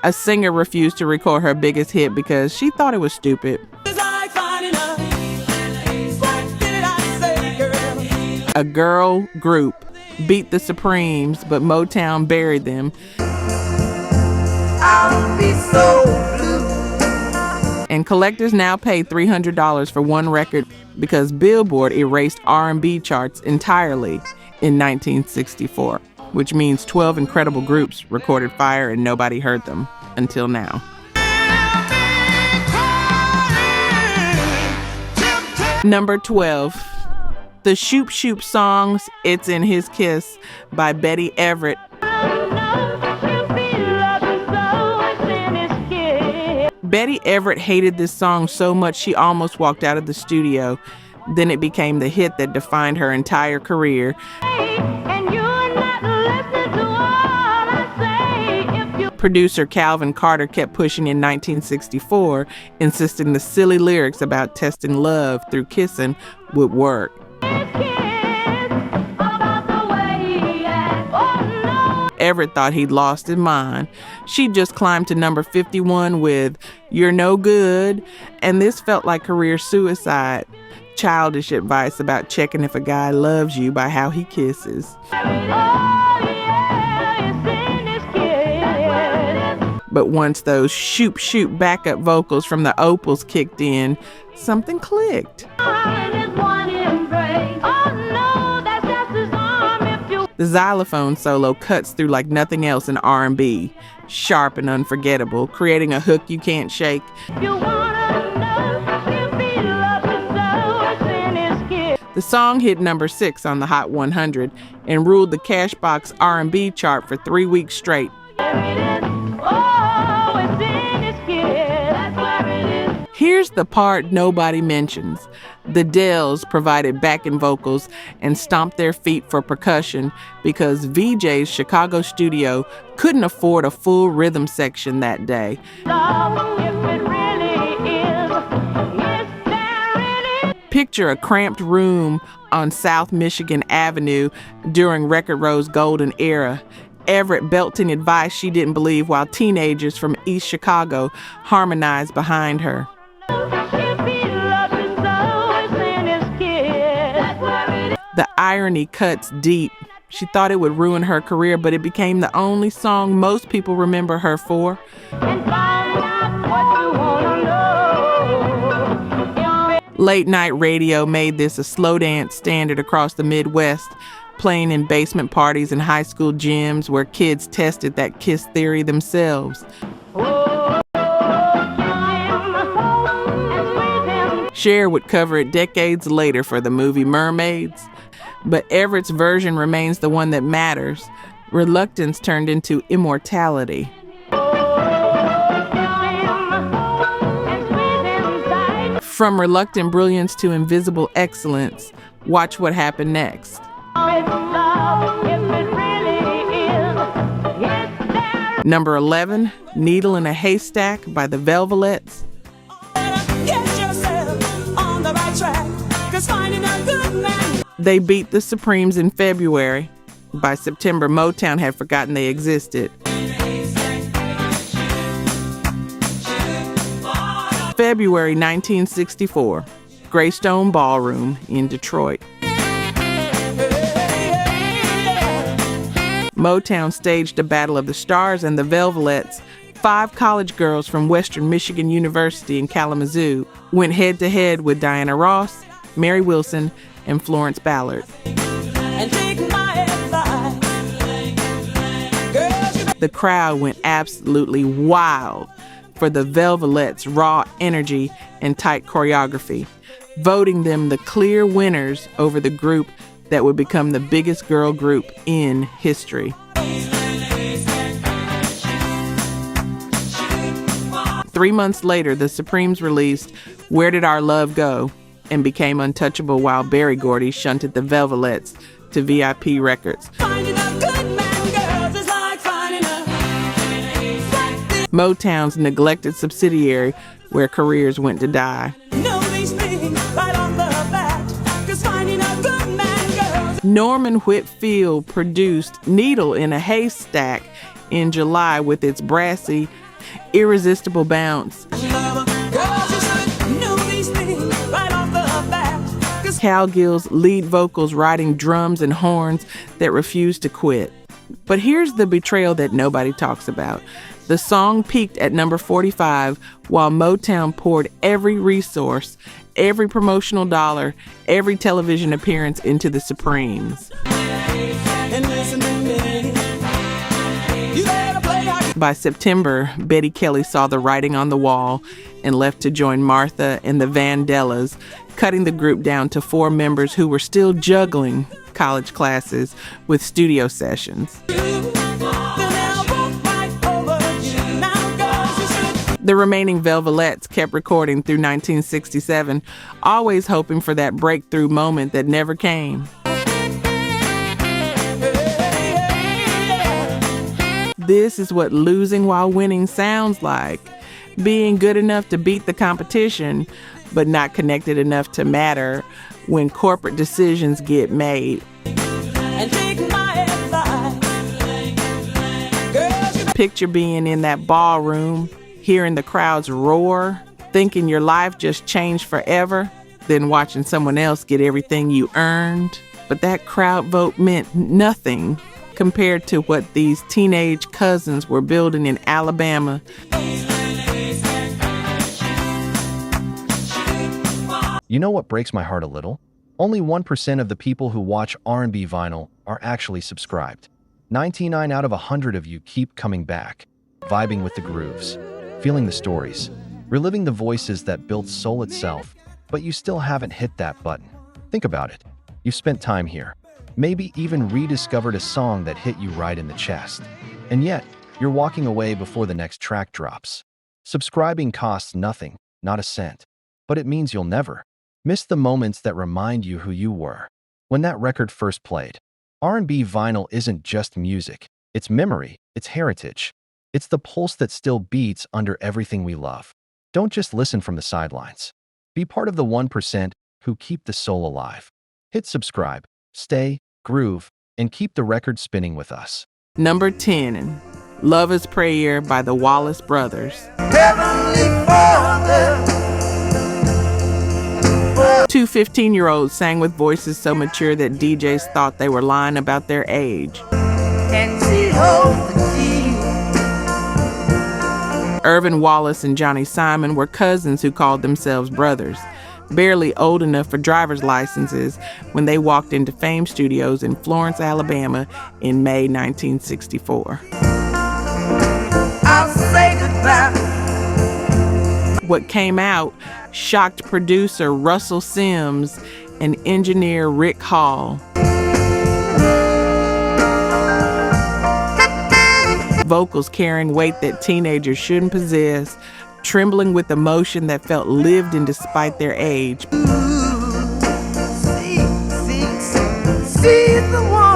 A singer refused to record her biggest hit because she thought it was stupid. A girl group beat the Supremes, but Motown buried them. I'll be so blue. And collectors now pay $300 for one record because Billboard erased R&B charts entirely in 1964, which means 12 incredible groups recorded Fire and nobody heard them until now. Number 12. The Shoop Shoop songs, It's in His Kiss by Betty Everett. Betty Everett hated this song so much she almost walked out of the studio. Then it became the hit that defined her entire career. Producer Calvin Carter kept pushing in 1964, insisting the silly lyrics about testing love through kissing would work. Everett thought he'd lost his mind. She just climbed to number 51 with You're No Good, and this felt like career suicide. Childish advice about checking if a guy loves you by how he kisses. But once those shoop shoop backup vocals from the Opals kicked in, something clicked. The xylophone solo cuts through like nothing else in R&B, sharp and unforgettable, creating a hook you can't shake. The song hit number 6 on the Hot 100 and ruled the Cashbox R&B chart for 3 weeks straight. Here's the part nobody mentions. The Dells provided backing vocals and stomped their feet for percussion because VJ's Chicago studio couldn't afford a full rhythm section that day. Picture a cramped room on South Michigan Avenue during Record Row's golden era. Everett belting advice she didn't believe while teenagers from East Chicago harmonized behind her. The irony cuts deep. She thought it would ruin her career, but it became the only song most people remember her for. Late night radio made this a slow dance standard across the Midwest, playing in basement parties and high school gyms where kids tested that kiss theory themselves. Cher would cover it decades later for the movie Mermaids, but Everett's version remains the one that matters. Reluctance turned into immortality. From reluctant brilliance to invisible excellence, watch what happened next. Number 11, Needle in a Haystack by the Velvelettes. They beat the Supremes in February. By September, Motown had forgotten they existed. February 1964, Greystone Ballroom in Detroit. Motown staged a battle of the stars, and the Velvelettes, 5 college girls from Western Michigan University in Kalamazoo, went head-to-head with Diana Ross, Mary Wilson, and Florence Ballard. The crowd went absolutely wild for the Velvelettes' raw energy and tight choreography, voting them the clear winners over the group that would become the biggest girl group in history. 3 months later, the Supremes released Where Did Our Love Go? And became untouchable while Berry Gordy shunted the Velvelettes to VIP Records. Motown's neglected subsidiary where careers went to die. Norman Whitfield produced Needle in a Haystack in July with its brassy Irresistible Bounce, Cal Gill's lead vocals riding drums and horns that refuse to quit. But here's the betrayal that nobody talks about. The song peaked at number 45 while Motown poured every resource, every promotional dollar, every television appearance into the Supremes. By September, Betty Kelly saw the writing on the wall and left to join Martha and the Vandellas, cutting the group down to 4 members who were still juggling college classes with studio sessions. The remaining Velvelettes kept recording through 1967, always hoping for that breakthrough moment that never came. This is what losing while winning sounds like. Being good enough to beat the competition, but not connected enough to matter when corporate decisions get made. Picture being in that ballroom, hearing the crowds roar, thinking your life just changed forever, then watching someone else get everything you earned. But that crowd vote meant nothing compared to what these teenage cousins were building in Alabama. You know what breaks my heart a little? Only 1% of the people who watch R&B vinyl are actually subscribed. 99 out of 100 of you keep coming back, vibing with the grooves, feeling the stories, reliving the voices that built soul itself, but you still haven't hit that button. Think about it. You've spent time here, maybe even rediscovered a song that hit you right in the chest. And yet, you're walking away before the next track drops. Subscribing costs nothing, not a cent, but it means you'll never miss the moments that remind you who you were when that record first played. R&B vinyl isn't just music. It's memory, it's heritage. It's the pulse that still beats under everything we love. Don't just listen from the sidelines. Be part of the 1% who keep the soul alive. Hit subscribe, stay, groove, and keep the record spinning with us. Number 10, Lover's Prayer by the Wallace Brothers. Heavenly Father. 2 15-year-olds sang with voices so mature that DJs thought they were lying about their age. And she holds the key. Irvin Wallace and Johnny Simon were cousins who called themselves brothers, barely old enough for driver's licenses when they walked into Fame Studios in Florence, Alabama in May 1964. I'll say goodbye. What came out shocked producer Russell Sims and engineer Rick Hall. Vocals carrying weight that teenagers shouldn't possess, trembling with emotion that felt lived in despite their age.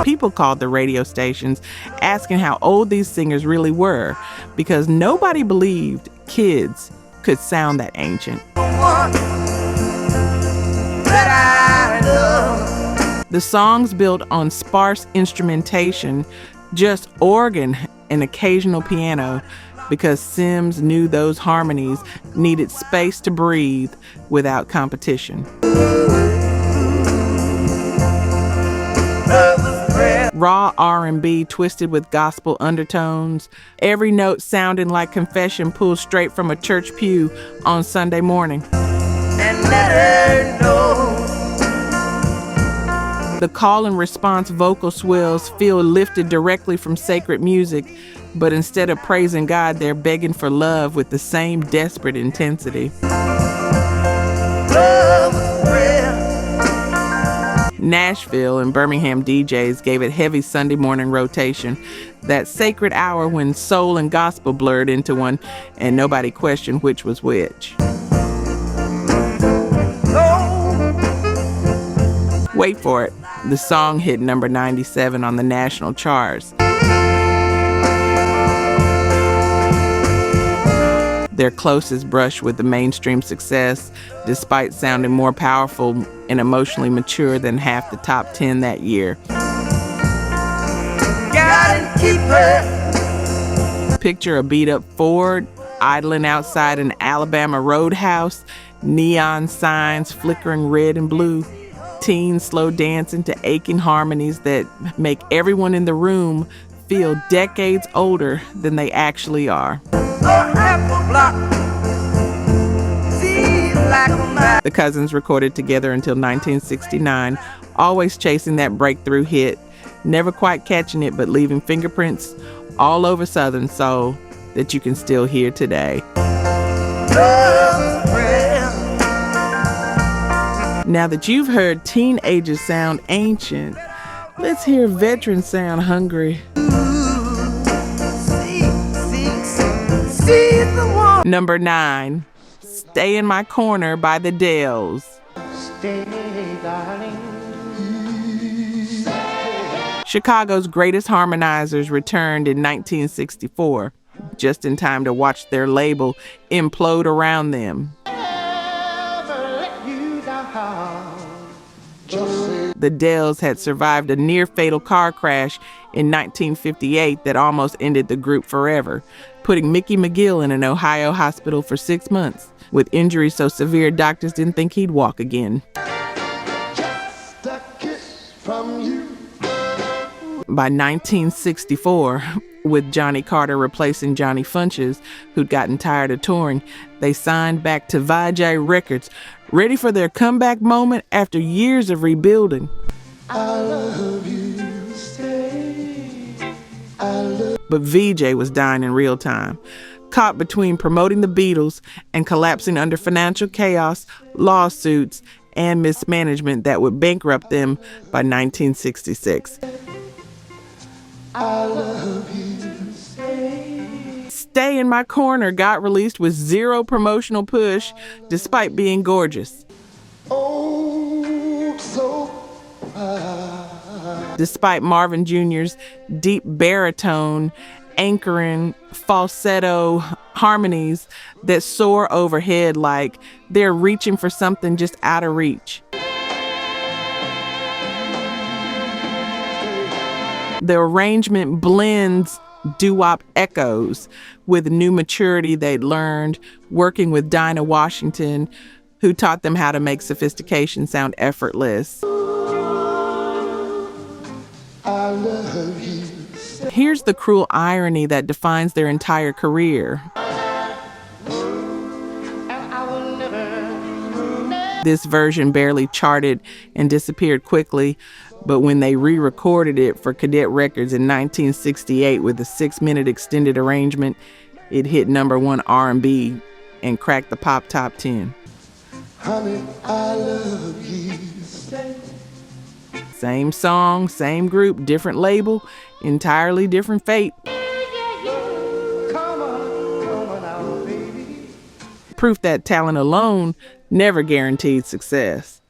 People called the radio stations asking how old these singers really were because nobody believed kids could sound that ancient. The songs built on sparse instrumentation, just organ and occasional piano, because Sims knew those harmonies needed space to breathe without competition. Raw R&B twisted with gospel undertones, every note sounding like confession pulled straight from a church pew on Sunday morning. And let her know. The call and response vocal swells feel lifted directly from sacred music, but instead of praising God, they're begging for love with the same desperate intensity. Nashville and Birmingham DJs gave it heavy Sunday morning rotation, that sacred hour when soul and gospel blurred into one and nobody questioned which was which. Wait for it. The song hit number 97 on the national charts. Their closest brush with the mainstream success, despite sounding more powerful and emotionally mature than half the top 10 that year. Picture a beat-up Ford idling outside an Alabama roadhouse, neon signs flickering red and blue, teens slow dancing to aching harmonies that make everyone in the room feel decades older than they actually are. The cousins recorded together until 1969, always chasing that breakthrough hit, never quite catching it but leaving fingerprints all over Southern soul that you can still hear today. Now that you've heard teenagers sound ancient, let's hear veterans sound hungry. Number 9, Stay in My Corner by the Dells. Stay, darling. Chicago's greatest harmonizers returned in 1964, just in time to watch their label implode around them. The Dells had survived a near-fatal car crash in 1958 that almost ended the group forever, putting Mickey McGill in an Ohio hospital for 6 months, with injuries so severe doctors didn't think he'd walk again. Just a kiss from you. By 1964, with Johnny Carter replacing Johnny Funches, who'd gotten tired of touring, they signed back to Vijay Records, ready for their comeback moment after years of rebuilding. I love you, stay. I love. But VJ was dying in real time, caught between promoting the Beatles and collapsing under financial chaos, lawsuits, and mismanagement that would bankrupt them by 1966. I love you, stay. Stay in My Corner got released with zero promotional push, despite being gorgeous. Oh, so far. Despite Marvin Jr.'s deep baritone, anchoring, falsetto harmonies that soar overhead like they're reaching for something just out of reach. The arrangement blends doo-wop echoes with new maturity they'd learned working with Dinah Washington, who taught them how to make sophistication sound effortless. I love you. Here's the cruel irony that defines their entire career. This version barely charted and disappeared quickly, but when they re-recorded it for Cadet Records in 1968 with a 6-minute extended arrangement, it hit #1 R&B and cracked the pop top 10. Honey, I love you. Same song, same group, different label, entirely different fate. Come on now, baby. Proof that talent alone never guaranteed success.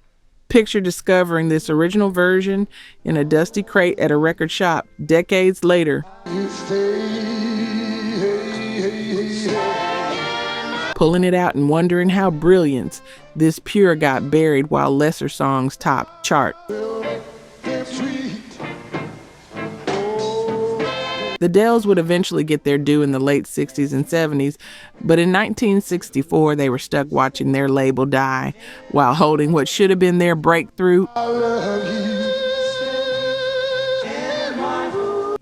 Picture discovering this original version in a dusty crate at a record shop decades later. You stay. Pulling it out and wondering how brilliant this pure got buried while lesser songs topped chart. The Dells would eventually get their due in the late 60s and 70s, but in 1964 they were stuck watching their label die while holding what should have been their breakthrough.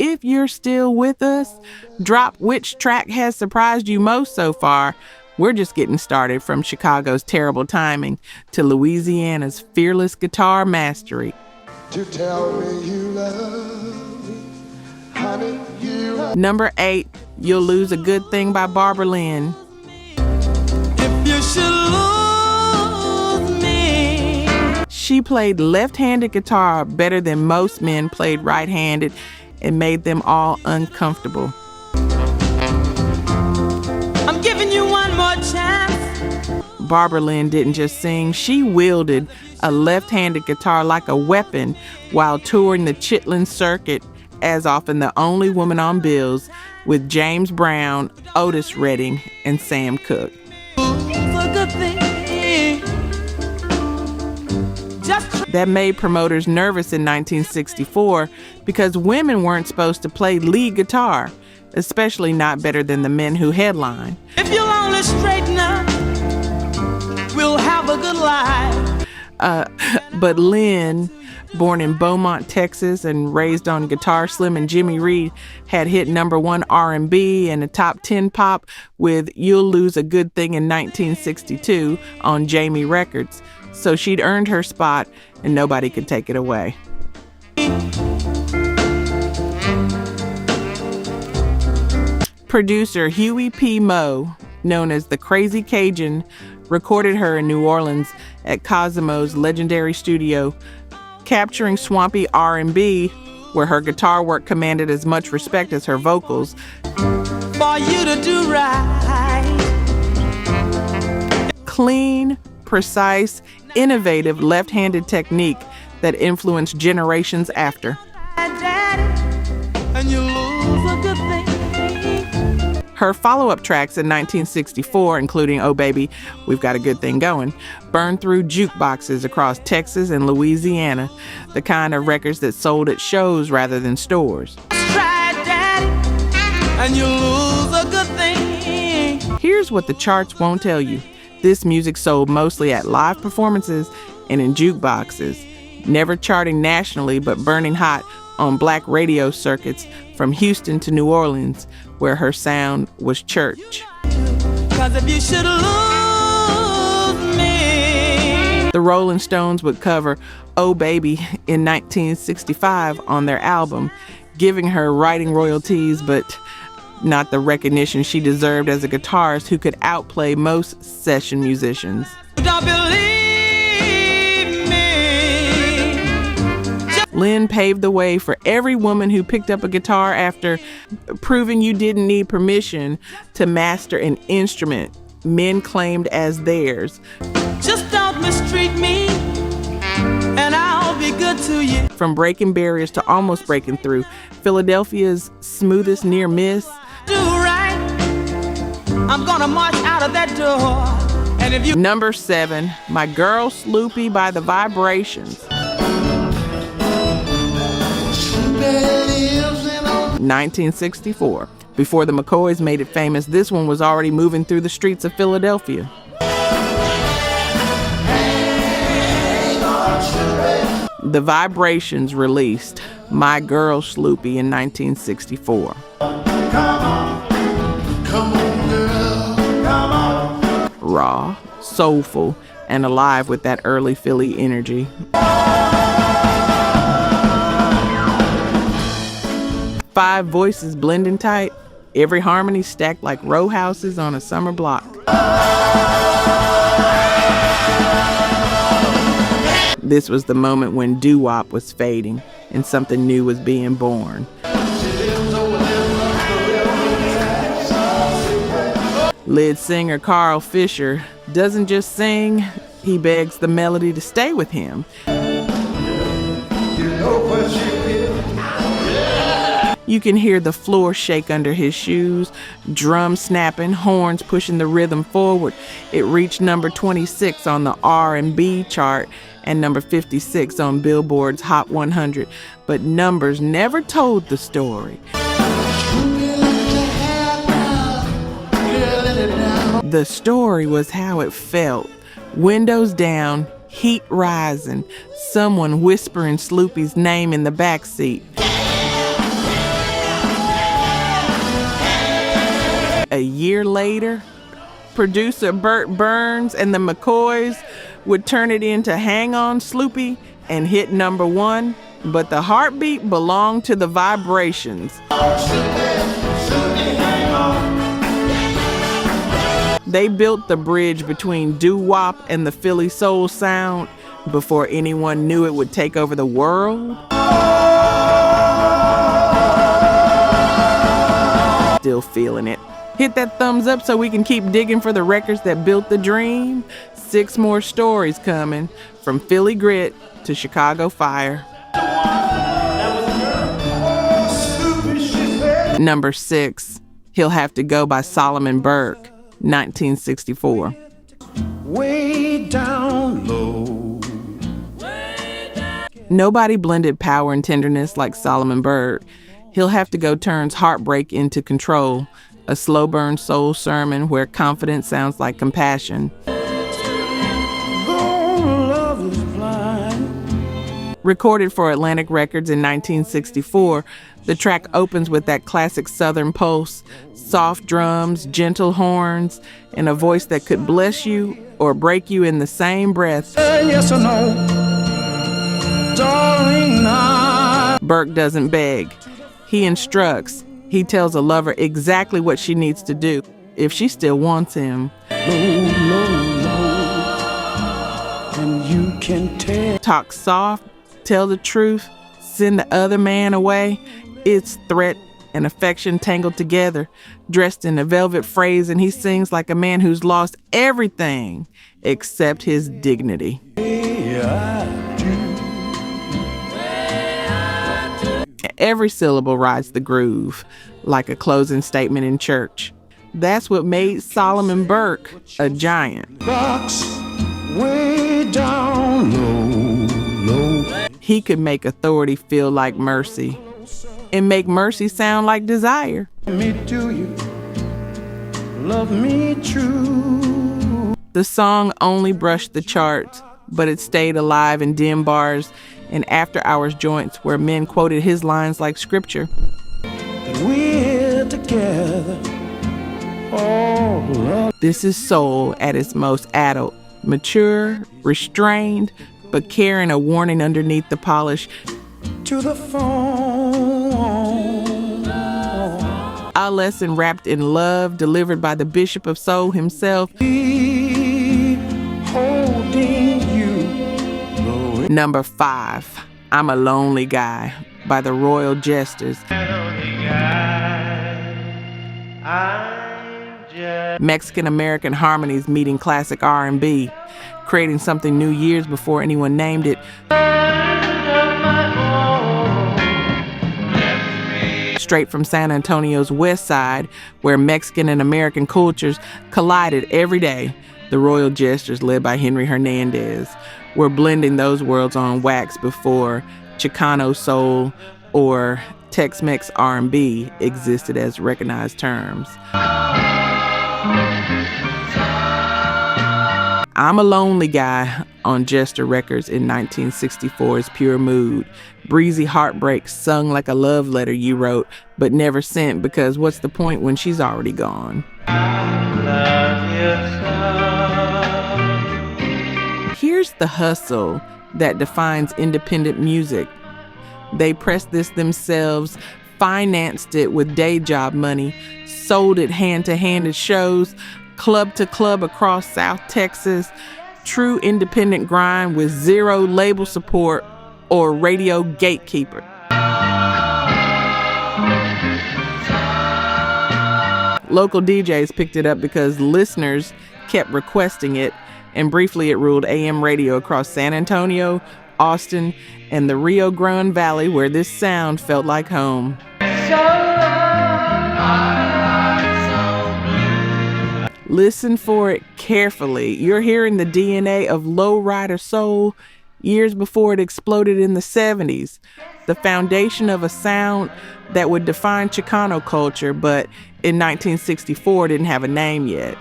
If you're still with us, drop which track has surprised you most so far. We're just getting started, from Chicago's terrible timing to Louisiana's fearless guitar mastery. To tell me you love me, honey, you love me. Number 8, You'll Lose a Good Thing by Barbara Lynn. If you should lose me. She played left-handed guitar better than most men played right-handed and made them all uncomfortable. I'm giving you one more chance. Barbara Lynn didn't just sing, she wielded a left-handed guitar like a weapon while touring the Chitlin circuit as often the only woman on bills, with James Brown, Otis Redding, and Sam Cooke. That made promoters nervous in 1964 because women weren't supposed to play lead guitar. especially not better than the men who headline. If you'll only straighten up, we'll have a good life. But Lynn, born in Beaumont, Texas, and raised on Guitar Slim and Jimmy Reed, had hit #1 R&B and a top 10 pop with You'll Lose a Good Thing in 1962 on Jamie Records. So she'd earned her spot and nobody could take it away. Producer Huey P. Moe, known as the Crazy Cajun, recorded her in New Orleans at Cosimo's legendary studio, capturing swampy R&B, where her guitar work commanded as much respect as her vocals. For you to do right. Clean, precise, innovative left-handed technique that influenced generations after. Daddy, and you lose a good thing. Her follow-up tracks in 1964, including Oh Baby, We've Got a Good Thing Going, burned through jukeboxes across Texas and Louisiana, the kind of records that sold at shows rather than stores. Try, Daddy, and you lose a good thing. Here's what the charts won't tell you. This music sold mostly at live performances and in jukeboxes, never charting nationally but burning hot on black radio circuits from Houston to New Orleans, where her sound was church. 'Cause if you should lose me. The Rolling Stones would cover Oh Baby in 1965 on their album, giving her writing royalties, but not the recognition she deserved as a guitarist who could outplay most session musicians. Don't believe me. Lynn paved the way for every woman who picked up a guitar after proving you didn't need permission to master an instrument men claimed as theirs. Just don't mistreat me, and I'll be good to you. From breaking barriers to almost breaking through, Philadelphia's smoothest near miss. Do right. I'm gonna march out of that door. And if you #7, My Girl Sloopy by the Vibrations. 1964. Before the McCoys made it famous, this one was already moving through the streets of Philadelphia. The Vibrations released My Girl Sloopy in 1964. Raw, soulful, and alive with that early Philly energy. Five voices blending tight, every harmony stacked like row houses on a summer block. This was the moment when doo-wop was fading and something new was being born. Lead singer Carl Fisher doesn't just sing, he begs the melody to stay with him. You can hear the floor shake under his shoes, drums snapping, horns pushing the rhythm forward. It reached number 26 on the R&B chart and number 56 on Billboard's Hot 100, but numbers never told the story. The story was how it felt. Windows down, heat rising, someone whispering Sloopy's name in the backseat. A year later, producer Burt Burns and the McCoys would turn it into Hang On Sloopy and hit #1, but the heartbeat belonged to the Vibrations. They built the bridge between doo-wop and the Philly soul sound before anyone knew it would take over the world. Still feeling it. Hit that thumbs up so we can keep digging for the records that built the dream. 6 more stories coming, from Philly Grit to Chicago Fire. #6, He'll Have to Go by Solomon Burke, 1964. Way down low. Nobody blended power and tenderness like Solomon Burke. He'll Have to Go turns heartbreak into control, a slow burn soul sermon where confidence sounds like compassion. Recorded for Atlantic Records in 1964, the track opens with that classic Southern pulse, soft drums, gentle horns, and a voice that could bless you or break you in the same breath. Yes or no, darling, Burke doesn't beg. He instructs. He tells a lover exactly what she needs to do if she still wants him. and you can tell. Talk soft, tell the truth, send the other man away. It's threat and affection tangled together, dressed in a velvet phrase, and he sings like a man who's lost everything except his dignity. Every syllable rides the groove, like a closing statement in church. That's what made Solomon Burke a giant. Box way down low. He could make authority feel like mercy, and make mercy sound like desire. Me do you love me true? The song only brushed the charts, but it stayed alive in dim bars and after-hours joints where men quoted his lines like scripture. We're together. Oh, This is soul at its most adult, mature, restrained, but carrying a warning underneath the polish. to the phone. A lesson wrapped in love, delivered by the Bishop of Soul himself. Holding you. Number 5, I'm a Lonely Guy by the Royal Jesters. Mexican-American harmonies meeting classic R&B, creating something new years before anyone named it. Straight from San Antonio's west side, where Mexican and American cultures collided every day, the Royal Jesters, led by Henry Hernandez, were blending those worlds on wax before Chicano soul or Tex-Mex R&B existed as recognized terms. I'm a Lonely Guy on Jester Records in 1964's Pure Mood. Breezy heartbreak sung like a love letter you wrote but never sent, because what's the point when she's already gone? Here's the hustle that defines independent music. They pressed this themselves, financed it with day job money, sold it hand to hand at shows, club to club across South Texas. True independent grind with zero label support or radio gatekeeper. Local DJs picked it up because listeners kept requesting it, and briefly it ruled AM radio across San Antonio, Austin, and the Rio Grande Valley, where this sound felt like home. Listen for it carefully. You're hearing the DNA of lowrider soul years before it exploded in the 70s. The foundation of a sound that would define Chicano culture, but in 1964 didn't have a name yet.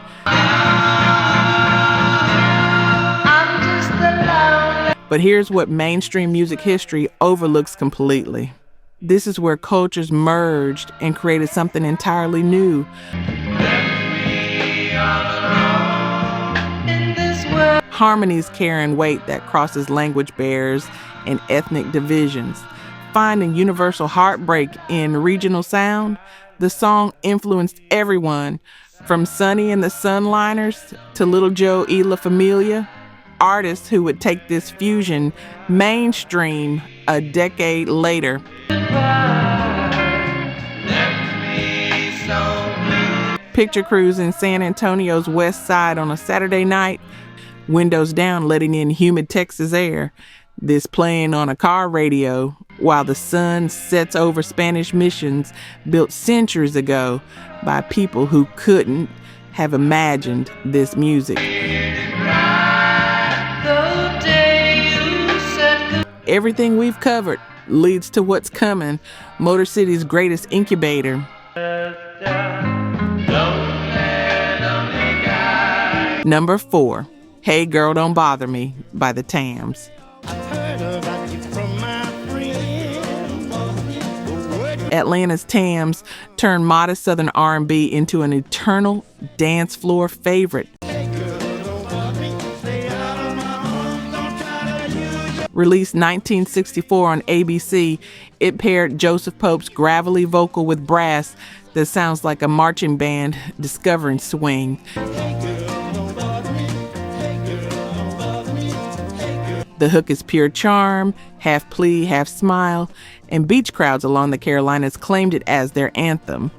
But here's what mainstream music history overlooks completely. This is where cultures merged and created something entirely new. Harmonies carrying weight that crosses language barriers and ethnic divisions. Finding universal heartbreak in regional sound, the song influenced everyone, from Sonny and the Sunliners to Little Joe y La Familia, artists who would take this fusion mainstream a decade later. Picture cruising San Antonio's west side on a Saturday night, windows down letting in humid Texas air, this playing on a car radio while the sun sets over Spanish missions built centuries ago by people who couldn't have imagined this music. Everything we've covered, leads to what's coming, Motor City's greatest incubator. Number 4, Hey Girl Don't Bother Me by the Tams. Atlanta's Tams turned modest Southern R&B into an eternal dance floor favorite. Released 1964 on ABC, it paired Joseph Pope's gravelly vocal with brass that sounds like a marching band discovering swing. The hook is pure charm, half plea, half smile, and beach crowds along the Carolinas claimed it as their anthem.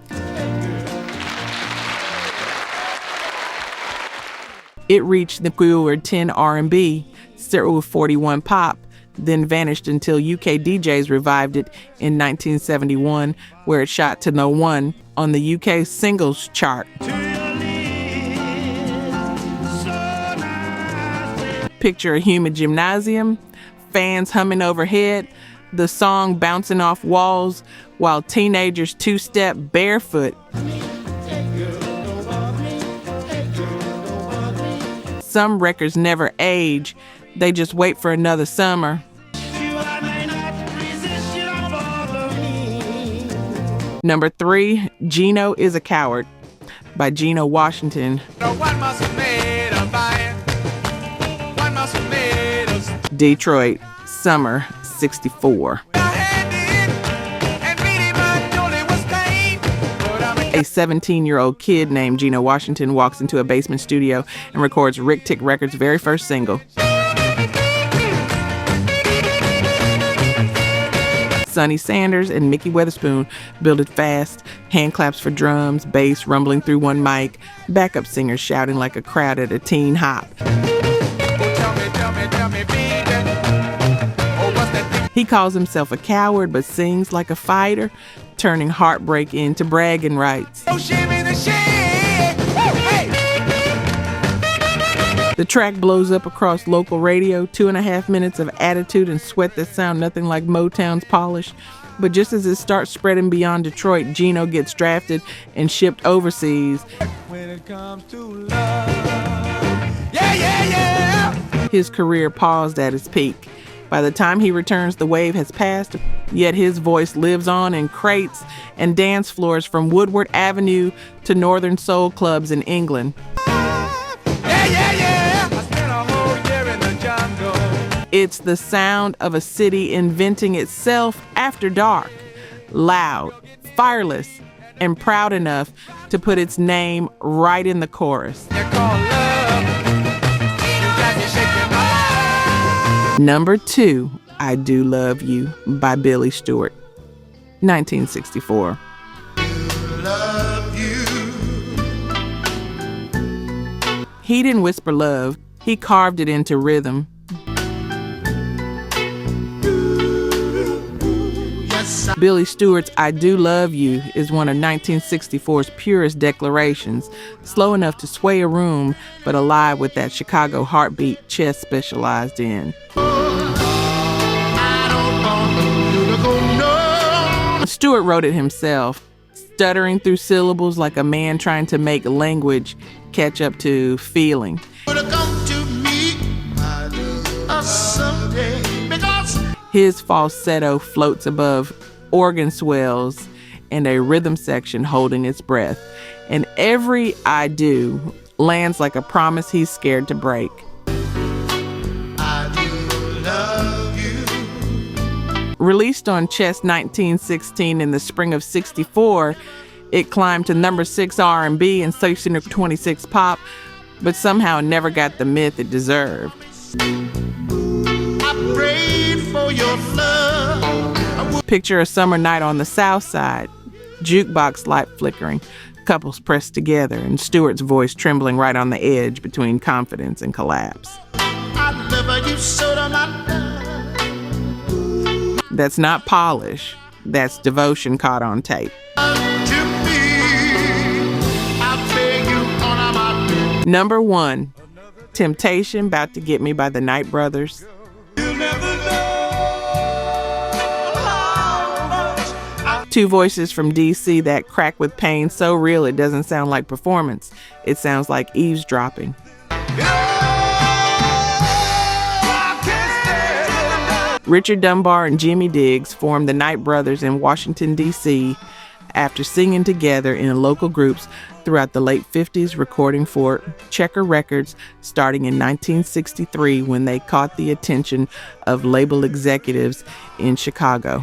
It reached the Billboard 10 R&B, started with 41 pop, then vanished until UK DJs revived it in 1971, where it shot to no. 1 on the UK singles chart. Picture a humid gymnasium, fans humming overhead, the song bouncing off walls while teenagers two-step barefoot. Some records never age, they just wait for another summer. Number 3, Gino is a Coward by Gino Washington. Detroit, summer 64. A 17-year-old kid named Gino Washington walks into a basement studio and records Rick Tick Records' very first single. Sonny Sanders and Mickey Weatherspoon build it fast, hand claps for drums, bass rumbling through one mic, backup singers shouting like a crowd at a teen hop. He calls himself a coward but sings like a fighter, turning heartbreak into bragging rights. The track blows up across local radio, 2.5 minutes of attitude and sweat that sound nothing like Motown's polish. But just as it starts spreading beyond Detroit, Gino gets drafted and shipped overseas. When it comes to love, yeah. His career paused at its peak. By the time he returns, the wave has passed, yet his voice lives on in crates and dance floors from Woodward Avenue to Northern Soul clubs in England. Yeah. I spent a whole year in the jungle. It's the sound of a city inventing itself after dark, loud, fireless, and proud enough to put its name right in the chorus. They're called love. You got me shaking my life. Number 2, I Do Love You by Billy Stewart, 1964. Love you. He didn't whisper love, he carved it into rhythm. Yes, Billy Stewart's I Do Love You is one of 1964's purest declarations, slow enough to sway a room, but alive with that Chicago heartbeat Chess specialized in. Stewart wrote it himself, stuttering through syllables like a man trying to make language catch up to feeling. His falsetto floats above organ swells and a rhythm section holding its breath, and every I do lands like a promise he's scared to break. Released on Chess 1916 in the spring of 64, it climbed to number 6 R&B and station 26 pop, but somehow never got the myth it deserved. I prayed for your love. Picture a summer night on the South Side, jukebox light flickering, couples pressed together, and Stewart's voice trembling right on the edge between confidence and collapse. I love you so much. That's not polish, that's devotion caught on tape. Number 1, Temptation, About to Get Me by the Night Brothers. You'll never know Two voices from DC that crack with pain so real it doesn't sound like performance. It sounds like eavesdropping. Richard Dunbar and Jimmy Diggs formed the Knight Brothers in Washington, D.C. after singing together in local groups throughout the late 50s, recording for Checker Records starting in 1963 when they caught the attention of label executives in Chicago.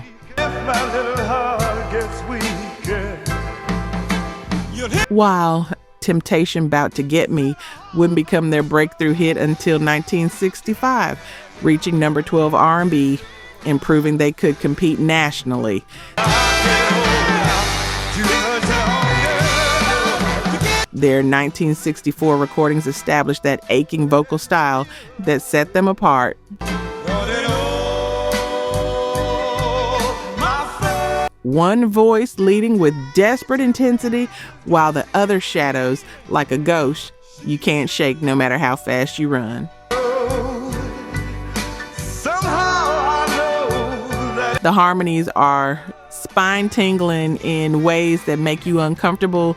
While Temptation Bout to Get Me wouldn't become their breakthrough hit until 1965, reaching number 12 R&B and proving they could compete nationally. Their 1964 recordings established that aching vocal style that set them apart. One voice leading with desperate intensity, while the other shadows like a ghost you can't shake no matter how fast you run. The harmonies are spine-tingling in ways that make you uncomfortable.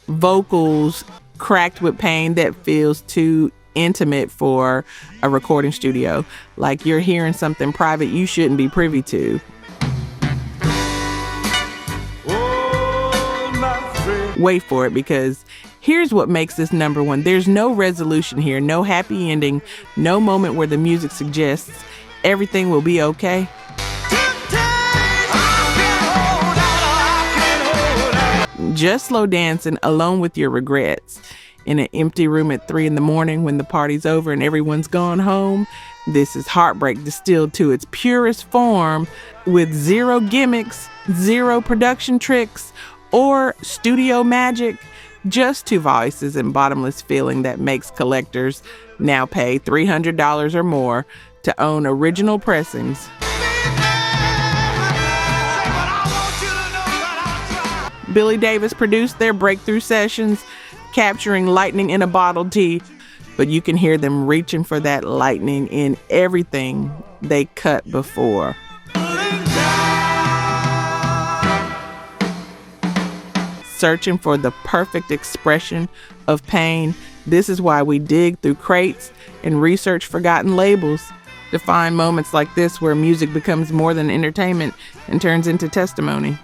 Vocals cracked with pain that feels too intimate for a recording studio, like you're hearing something private you shouldn't be privy to. Wait for it, because here's what makes this number one. There's no resolution here, no happy ending, no moment where the music suggests everything will be okay. Just slow dancing alone with your regrets in an empty room at 3 a.m. when the party's over and everyone's gone home. This is Heartbreak distilled to its purest form, with zero gimmicks, zero production tricks, or studio magic. Just two voices and bottomless feeling that makes collectors now pay $300 or more to own original pressings. Billy Davis produced their breakthrough sessions, capturing lightning in a bottle tea, but you can hear them reaching for that lightning in everything they cut before. Searching for the perfect expression of pain. This is why we dig through crates and research forgotten labels to find moments like this where music becomes more than entertainment and turns into testimony.